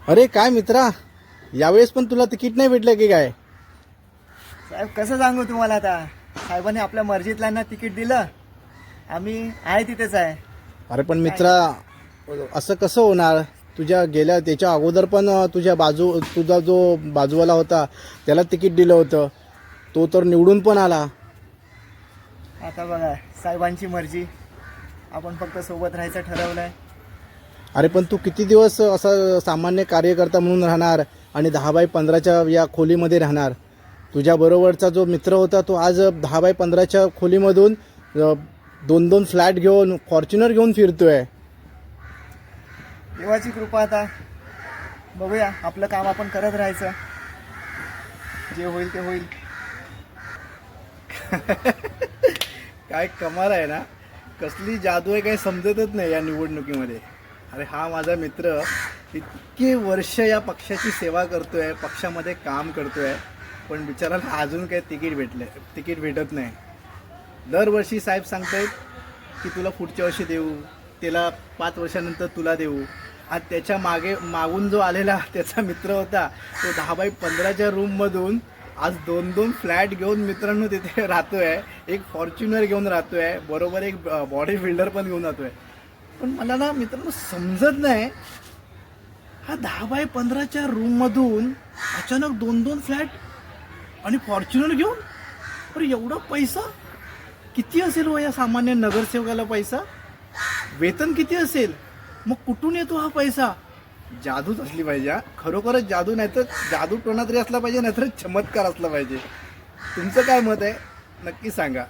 अरे काय मित्रा, यावेळेस पण तुला तिकीट नाही भेटलं की काय? साहेब कसं सांगू तुम्हाला आता. साहेबांनी आपल्या मर्जीतल्यांना तिकीट दिलं, आम्ही आहे तिथेच आहे. अरे पण मित्रा, असं कसं होणार? तुझ्या गेल्या त्याच्या अगोदर पण तुझा जो बाजूवाला होता त्याला तिकीट दिलं होतं, तो तर निवडून पण आला. आता बघा साहेबांची मर्जी, आपण फक्त सोबत राहायचं ठरवलंय. अरे पण तू किती दिवस असा सामान्य कार्यकर्ता म्हणून राहणार आणि 10x15च्या या खोलीमध्ये राहणार? तुझ्या बरोबरचा जो मित्र होता तो आज 10x15च्या खोलीमधून 2-2 फ्लॅट घेऊन, फॉर्च्युनर घेऊन फिरतोय. देवाची कृपा. आता बघूया, आपलं काम आपण करत राहायचं, जे होईल ते होईल. काय कमाल आहे ना, कसली जादू आहे काय समजतच नाही या निवडणुकीमध्ये. अरे हा माझा मित्र इतके वर्ष या पक्षाची सेवा करतोय, पक्षामध्ये काम करतोय, पण बिचाराला अजून काही तिकीट भेटत नाही. दरवर्षी साहेब सांगतायत की तुला पुढच्या वर्षी देऊ, त्याला 5 वर्षानंतर तुला देऊ. आज त्याच्या मागून जो आलेला त्याचा मित्र होता तो 10x15च्या रूममधून आज 2-2 फ्लॅट घेऊन मित्रांनो तिथे राहतोय. एक फॉर्च्युनर घेऊन राहतोय, बरोबर एक बॉडी बिल्डर पण घेऊन राहतोय. पण मला ना मित्रांनो समजत नाही, हा 10x15च्या रूममधून अचानक 2-2 फ्लॅट आणि फॉर्च्युनर घेऊन, अरे एवढा पैसा किती असेल हो या सामान्य नगरसेवकाला? पैसा वेतन किती असेल? मग कुठून येतो हा पैसा? जादूच असली पाहिजे हा. खरोखरच जादू, नाही तर जादू टोणा तरी असला पाहिजे, नाहीतर चमत्कार असला पाहिजे. तुमचं काय मत आहे नक्की सांगा.